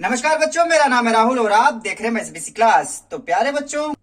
नमस्कार बच्चों, मेरा नाम है राहुल और आप देख रहे हैं एसबीसी क्लास। तो प्यारे बच्चों,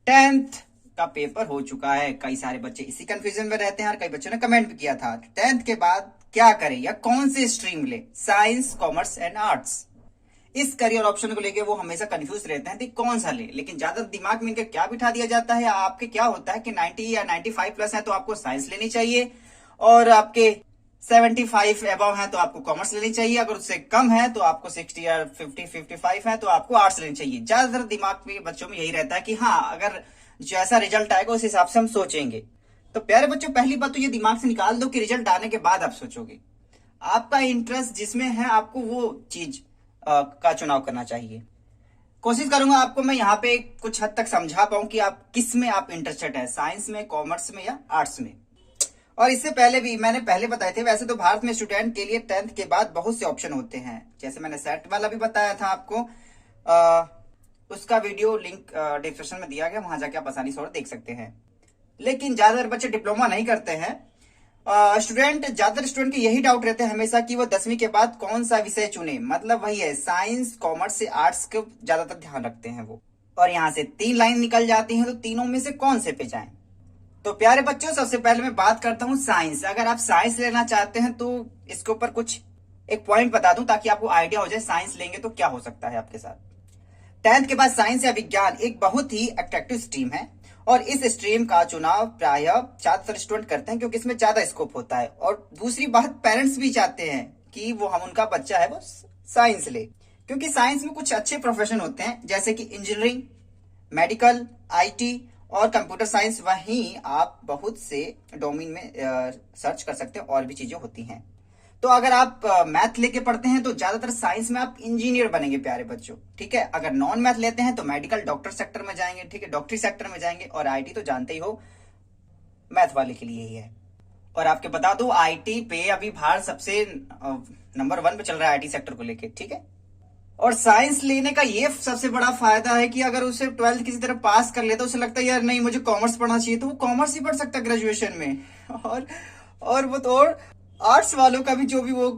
10th का पेपर हो चुका है। कई सारे बच्चे इसी कंफ्यूजन में रहते हैं और कई बच्चों ने कमेंट भी किया था 10th के बाद क्या करें या कौन सी स्ट्रीम ले, साइंस, कॉमर्स एंड आर्ट्स। इस करियर ऑप्शन को लेके वो हमेशा कंफ्यूज रहते हैं कि कौन सा ले। लेकिन ज्यादा दिमाग में इनके क्या बिठा दिया जाता है, आपके क्या होता है कि 90 या 95 प्लस है तो आपको साइंस लेनी चाहिए, और आपके 75 अबव है तो आपको कॉमर्स लेनी चाहिए, अगर उससे कम है तो आपको 60 या 55 है तो आपको आर्ट्स लेनी चाहिए। ज्यादातर दिमाग में बच्चों में यही रहता है कि हाँ, अगर जैसा रिजल्ट आएगा उस हिसाब से हम सोचेंगे। तो प्यारे बच्चों, पहली बात तो ये दिमाग से निकाल दो कि रिजल्ट आने के बाद आप सोचोगे। आपका इंटरेस्ट जिसमें है आपको वो चीज का चुनाव करना चाहिए। कोशिश करूंगा आपको मैं यहाँ पे कुछ हद तक समझा पाऊं कि आप किस में आप इंटरेस्टेड है, साइंस में, कॉमर्स में या आर्ट्स में। और इससे पहले भी मैंने पहले बताए थे, वैसे तो भारत में स्टूडेंट के लिए 10th के बाद बहुत से ऑप्शन होते हैं। जैसे मैंने सेट वाला भी बताया था आपको, उसका वीडियो लिंक डिस्क्रिप्शन में दिया गया, वहां जाके आप आसानी से और देख सकते हैं। लेकिन ज्यादातर बच्चे डिप्लोमा नहीं करते हैं। ज्यादातर स्टूडेंट के यही डाउट रहते हैं हमेशा कि वो 10वीं के बाद कौन सा विषय चुने। मतलब वही है, साइंस, कॉमर्स से आर्ट्स को ज्यादातर ध्यान रखते हैं वो। और यहाँ से 3 लाइन निकल जाती हैं, तो तीनों में से कौन से पे जाएं। तो प्यारे बच्चों, सबसे पहले मैं बात करता हूँ साइंस। अगर आप साइंस लेना चाहते हैं तो इसके ऊपर कुछ एक पॉइंट बता दूं ताकि आपको आइडिया हो जाए साइंस लेंगे तो क्या हो सकता है आपके साथ। 10th के बाद साइंस या विज्ञान एक बहुत ही अट्रैक्टिव स्ट्रीम है, और इस स्ट्रीम का चुनाव प्राय ज्यादातर स्टूडेंट करते हैं क्योंकि इसमें ज्यादा स्कोप होता है। और दूसरी बात, पेरेंट्स भी चाहते हैं कि वो उनका बच्चा है वो साइंस ले, क्योंकि साइंस में कुछ अच्छे प्रोफेशन होते हैं जैसे कि इंजीनियरिंग, मेडिकल, आईटी और कंप्यूटर साइंस। वहीं आप बहुत से डोमेन में सर्च कर सकते हैं, और भी चीजें होती हैं। तो अगर आप मैथ लेके पढ़ते हैं तो ज्यादातर साइंस में आप इंजीनियर बनेंगे प्यारे बच्चों, ठीक है। अगर नॉन मैथ लेते हैं तो मेडिकल, डॉक्टर सेक्टर में जाएंगे, ठीक है, डॉक्टरी सेक्टर में जाएंगे। और आईटी तो जानते ही हो, मैथ वाले के लिए ही है। और आपके बता दो, आईटी पे अभी भारत सबसे नंबर 1 पे चल रहा है आईटी सेक्टर को लेके, ठीक है। और साइंस लेने का ये सबसे बड़ा फायदा है कि अगर उसे 12th किसी तरह पास कर ले तो उसे लगता है यार नहीं, मुझे कॉमर्स पढ़ना चाहिए, तो वो कॉमर्स ही पढ़ सकता है ग्रेजुएशन में। और वो तो आर्ट्स वालों का भी जो भी वो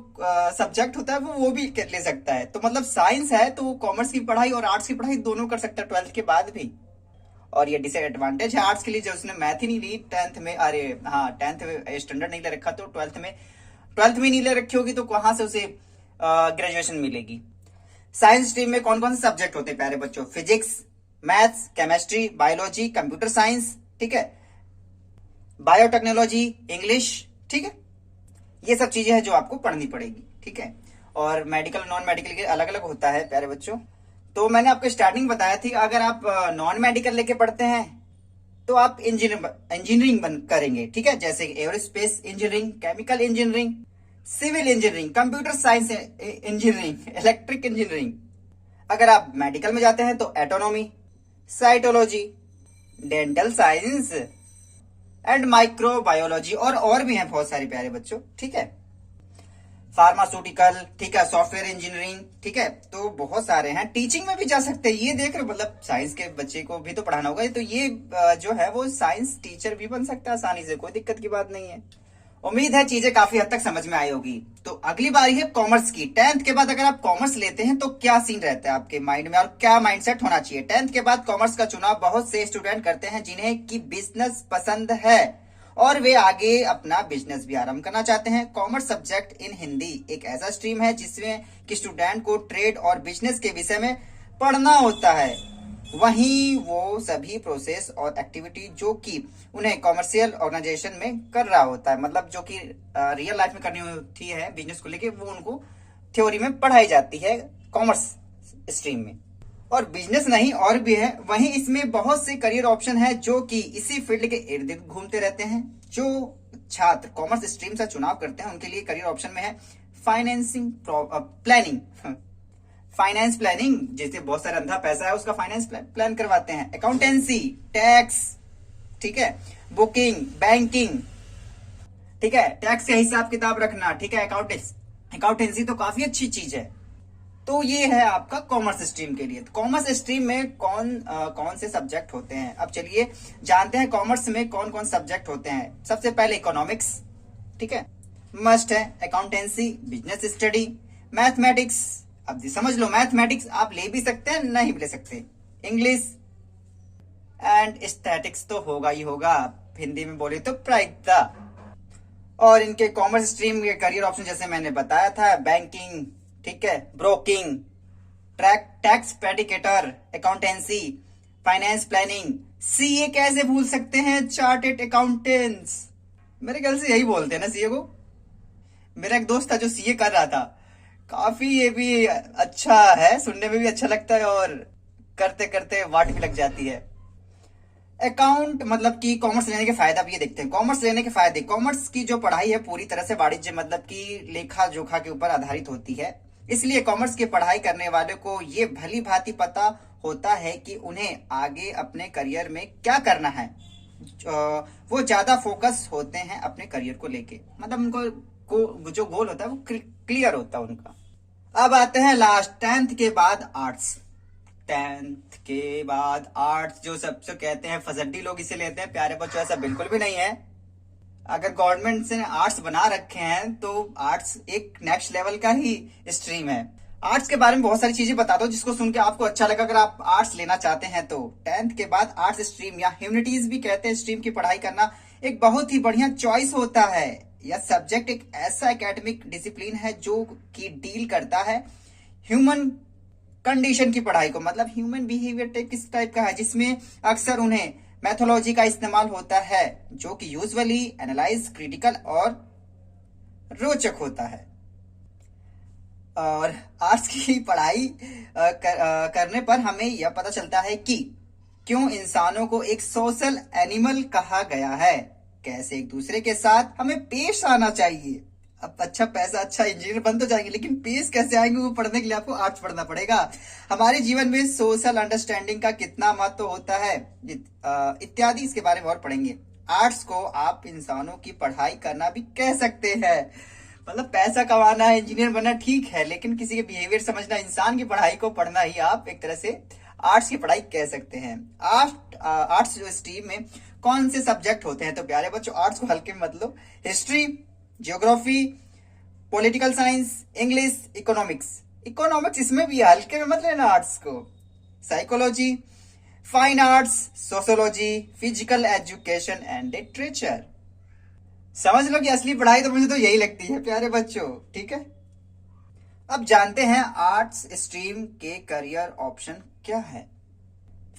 सब्जेक्ट होता है वो भी ले सकता है। तो मतलब साइंस है तो वो कॉमर्स की पढ़ाई और आर्ट्स की पढ़ाई दोनों कर सकता है 12th के बाद भी। और ये डिसएडवांटेज है आर्ट्स के लिए, जो उसने मैथ ही नहीं ली 10th में, अरे हाँ 10th में स्टैंडर्ड नहीं ले रखा तो 12th में नहीं ले रखी होगी तो कहां से उसे ग्रेजुएशन मिलेगी। साइंस स्ट्रीम में कौन कौन से सब्जेक्ट होते हैं प्यारे बच्चों? Physics, maths, chemistry, biology, computer science, ठीक है, बायोटेक्नोलॉजी, इंग्लिश, ठीक है। ये सब चीजें हैं जो आपको पढ़नी पड़ेगी, ठीक है। और मेडिकल, नॉन मेडिकल के अलग अलग होता है प्यारे बच्चों। तो मैंने आपको स्टार्टिंग बताया थी, अगर आप नॉन मेडिकल लेके पढ़ते हैं तो आप इंजीनियरिंग करेंगे, ठीक है, जैसे aerospace engineering, chemical engineering, civil engineering, computer science engineering, electric engineering. अगर आप मेडिकल में जाते हैं तो anatomy, cytology, dental science and microbiology, और भी हैं बहुत सारे प्यारे बच्चों, ठीक है। फार्मास्यूटिकल, ठीक है, सॉफ्टवेयर इंजीनियरिंग, ठीक है। तो बहुत सारे हैं। टीचिंग में भी जा सकते हैं, ये देख रहे, मतलब साइंस के बच्चे को भी तो पढ़ाना होगा, तो ये जो है वो साइंस टीचर भी बन सकता है आसानी से, कोई दिक्कत की बात नहीं है। उम्मीद है चीजें काफी हद तक समझ में आई होगी। तो अगली बारी है कॉमर्स की। 10th के बाद अगर आप कॉमर्स लेते हैं तो क्या सीन रहता है आपके माइंड में और क्या माइंडसेट होना चाहिए? 10th के बाद कॉमर्स का चुनाव बहुत से स्टूडेंट करते हैं जिन्हें की बिजनेस पसंद है और वे आगे अपना बिजनेस भी आरंभ करना चाहते हैं। कॉमर्स सब्जेक्ट इन हिंदी एक ऐसा स्ट्रीम है जिसमें कि स्टूडेंट को ट्रेड और बिजनेस के विषय में पढ़ना होता है। वहीं वो सभी प्रोसेस और एक्टिविटी जो कि उन्हें कॉमर्शियल ऑर्गेनाइजेशन में कर रहा होता है, मतलब जो कि रियल लाइफ में करनी होती है बिजनेस को लेके, वो उनको थ्योरी में पढ़ाई जाती है कॉमर्स स्ट्रीम में। और बिजनेस नहीं और भी है। वहीं इसमें बहुत से करियर ऑप्शन है जो कि इसी फील्ड के इर्द गिर्द घूमते रहते हैं। जो छात्र कॉमर्स स्ट्रीम से चुनाव करते हैं उनके लिए करियर ऑप्शन में है फाइनेंस प्लानिंग, जैसे बहुत सारा अंधा पैसा है उसका फाइनेंस प्लान करवाते हैं, अकाउंटेंसी, टैक्स, ठीक है, बुकिंग, बैंकिंग, ठीक है, टैक्स का हिसाब किताब रखना, ठीक है, अकाउंटेंसी तो काफी अच्छी चीज है। तो ये है आपका कॉमर्स स्ट्रीम के लिए। तो कॉमर्स स्ट्रीम में कौन से सब्जेक्ट होते हैं, अब चलिए जानते हैं कॉमर्स में कौन कौन सब्जेक्ट होते हैं। सबसे पहले इकोनॉमिक्स, ठीक है, मस्ट है, अकाउंटेंसी, बिजनेस स्टडी, मैथमेटिक्स, अब समझ लो, मैथमेटिक्स आप ले भी सकते हैं, नहीं भी ले सकते। इंग्लिश एंड स्टैटिक्स तो होगा ही होगा, हिंदी में बोले तो प्रायिकता। और इनके कॉमर्स स्ट्रीम के करियर ऑप्शन जैसे मैंने बताया था, बैंकिंग, ठीक है, broking, tax predictor, accountancy, finance planning, CA कैसे भूल सकते हैं, चार्टेड अकाउंटेंट्स। मेरे ख्याल से यही बोलते हैं ना सीए को। मेरा एक दोस्त था जो सीए कर रहा था, काफी ये भी अच्छा है, सुनने में भी अच्छा लगता है और करते करते वाट भी लग जाती है। अकाउंट मतलब कि कॉमर्स लेने के फायदा भी ये देखते हैं। कॉमर्स लेने के फायदे, कॉमर्स की जो पढ़ाई है पूरी तरह से वाणिज्य मतलब कि लेखा जोखा के ऊपर आधारित होती है, इसलिए कॉमर्स की पढ़ाई करने वाले को ये भली भांति पता होता है कि उन्हें आगे अपने करियर में क्या करना है। वो ज्यादा फोकस होते हैं अपने करियर को लेके, मतलब उनको जो गोल होता है वो क्लियर होता है उनका। अब आते हैं लास्ट, 10th के बाद आर्ट्स। 10th के बाद आर्ट्स जो सबसे कहते हैं फजड्डी लोग इसे लेते हैं, प्यारे बच्चों ऐसा बिल्कुल भी नहीं है। अगर गवर्नमेंट से आर्ट्स बना रखे हैं तो आर्ट्स एक नेक्स्ट लेवल का ही स्ट्रीम है। आर्ट्स के बारे में बहुत सारी चीजें बता दो जिसको सुन के आपको अच्छा लगा, अगर आप आर्ट्स लेना चाहते हैं तो 10th के बाद आर्ट्स स्ट्रीम या ह्यूमैनिटीज भी कहते हैं स्ट्रीम की पढ़ाई करना एक बहुत ही बढ़िया चॉइस होता है। यह सब्जेक्ट एक ऐसा एकेडमिक डिसिप्लिन है जो कि डील करता है ह्यूमन कंडीशन की पढ़ाई को, मतलब ह्यूमन बिहेवियर टाइप किस टाइप का है, जिसमें अक्सर उन्हें मैथोलॉजी का इस्तेमाल होता है जो कि यूजुअली एनालाइज, क्रिटिकल और रोचक होता है। और आर्ट्स की पढ़ाई करने पर हमें यह पता चलता है कि क्यों इंसानों को एक सोशल एनिमल कहा गया है, कैसे एक दूसरे के साथ हमें पेश आना चाहिए। अब अच्छा पैसा, अच्छा इंजीनियर बन तो जाएंगे, लेकिन पेश कैसे आएंगे वो पढ़ने के लिए आपको आर्ट्स पढ़ना पड़ेगा। हमारे जीवन में सोशल अंडरस्टैंडिंग का कितना महत्व होता है इत्यादि, इसके बारे में और पढ़ेंगे। आर्ट्स को आप इंसानों की पढ़ाई करना भी कह सकते हैं, मतलब पैसा कमाना है, इंजीनियर बनना ठीक है, लेकिन किसी के बिहेवियर समझना, इंसान की पढ़ाई को पढ़ना ही आप एक तरह से आर्ट्स की पढ़ाई कह सकते हैं। आर्ट्स जो स्ट्रीम में कौन से सब्जेक्ट होते हैं, तो प्यारे बच्चों आर्ट्स को हल्के में मत लो। History, geography, political science, English, economics इसमें भी हल्के में मत लेना आर्ट्स को। Psychology, fine arts, sociology, physical education and literature. समझ लो कि असली पढ़ाई तो मुझे तो यही लगती है प्यारे बच्चों, ठीक है। अब जानते हैं आर्ट्स स्ट्रीम के करियर ऑप्शन क्या है।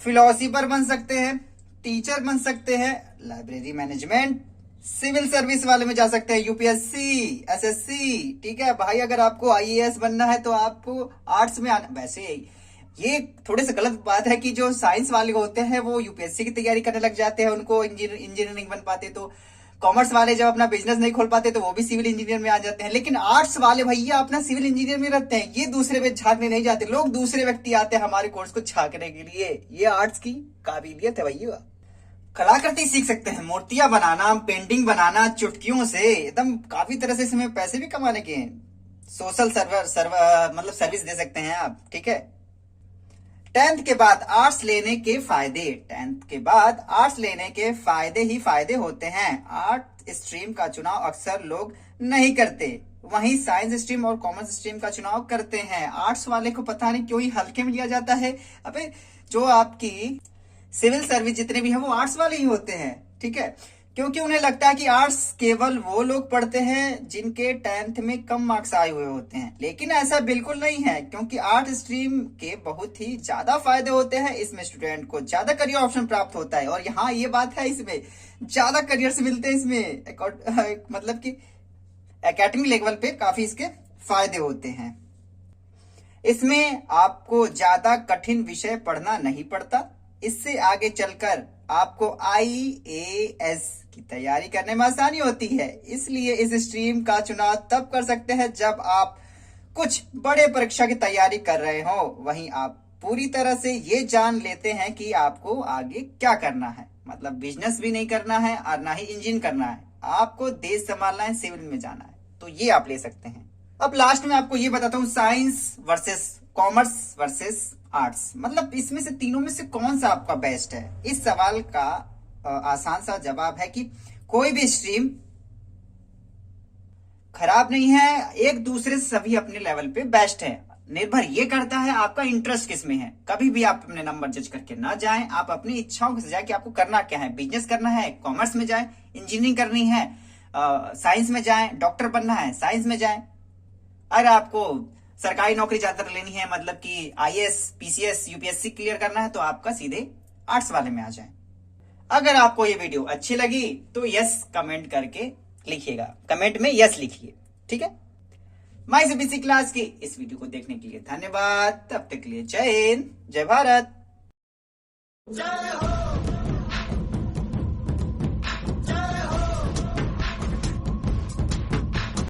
फिलोसोफर बन सकते हैं, टीचर बन सकते हैं, लाइब्रेरी मैनेजमेंट, सिविल सर्विस वाले में जा सकते हैं, यूपीएससी, एसएससी, ठीक है भाई। अगर आपको आईएएस बनना है तो आपको आर्ट्स में आना। वैसे ये थोड़े से गलत बात है कि जो साइंस वाले होते हैं वो यूपीएससी की तैयारी करने लग जाते हैं, उनको इंजीनियर नहीं बन पाते। तो कॉमर्स वाले जब अपना बिजनेस नहीं खोल पाते तो वो भी सिविल इंजीनियर में आ जाते हैं। लेकिन आर्ट्स वाले भैया अपना सिविल इंजीनियर में रहते हैं, ये दूसरे पे झांकने नहीं जाते। लोग दूसरे व्यक्ति आते हैं हमारे कोर्स को झांकने के लिए, ये आर्ट्स की काबिलियत है भैया। कलाकृति सीख सकते हैं, मूर्तियां बनाना, पेंटिंग बनाना चुटकियों से, एकदम काफी तरह से इसमें पैसे भी कमाने के हैं। सोशल मतलब सर्विस दे सकते हैं आप, ठीक है। 10th के बाद आर्ट्स लेने के फायदे, 10th के बाद आर्ट्स लेने के फायदे ही फायदे होते हैं। आर्ट स्ट्रीम का चुनाव अक्सर लोग नहीं करते, वहीं साइंस स्ट्रीम और कॉमर्स स्ट्रीम का चुनाव करते हैं। आर्ट्स वाले को पता नहीं क्यों ही हल्के में लिया जाता है। अबे जो आपकी सिविल सर्विस जितने भी हैं वो आर्ट्स वाले ही होते हैं, ठीक है, क्योंकि उन्हें लगता है कि आर्ट्स केवल वो लोग पढ़ते हैं जिनके 10th में कम मार्क्स आए हुए होते हैं। लेकिन ऐसा बिल्कुल नहीं है, क्योंकि आर्ट स्ट्रीम के बहुत ही ज्यादा फायदे होते हैं। इसमें स्टूडेंट को ज्यादा करियर ऑप्शन प्राप्त होता है, और यहाँ ये बात है इसमें ज्यादा करियर्स मिलते हैं इसमें, मतलब कि एकेडमिक लेवल पे काफी इसके फायदे होते हैं। इसमें आपको ज्यादा कठिन विषय पढ़ना नहीं पड़ता, इससे आगे चलकर आपको आईएएस की तैयारी करने में आसानी होती है। इसलिए इस स्ट्रीम का चुनाव तब कर सकते हैं जब आप कुछ बड़े परीक्षा की तैयारी कर रहे हो, वहीं आप पूरी तरह से ये जान लेते हैं कि आपको आगे क्या करना है, मतलब बिजनेस भी नहीं करना है और ना ही इंजीनियर करना है, आपको देश संभालना है, सिविल में जाना है, तो ये आप ले सकते हैं। अब लास्ट में आपको ये बताता हूँ, science versus commerce versus arts, मतलब इसमें से तीनों में से कौन सा आपका बेस्ट है। इस सवाल का आसान सा जवाब है कि कोई भी स्ट्रीम खराब नहीं है, एक दूसरे से सभी अपने लेवल पे बेस्ट है। निर्भर ये करता है आपका इंटरेस्ट किस में है। कभी भी आप अपने नंबर जज करके ना जाएं, आप अपनी इच्छाओं से जाए कि आपको करना क्या है। बिजनेस करना है, कॉमर्स में जाएं, इंजीनियरिंग करनी है, साइंस में जाएं, डॉक्टर बनना है, साइंस में जाएं। अगर आपको सरकारी नौकरी ज्यादातर लेनी है, मतलब कि आईएएस, पीसीएस, यूपीएससी क्लियर करना है, तो आपका सीधे आर्ट्स वाले में आ जाए। अगर आपको ये वीडियो अच्छी लगी तो यस कमेंट करके लिखिएगा, कमेंट में यस लिखिए, ठीक है। माय सीबीएसई क्लास की इस वीडियो को देखने के लिए धन्यवाद। तब तक के लिए जय हिंद, जय भारत।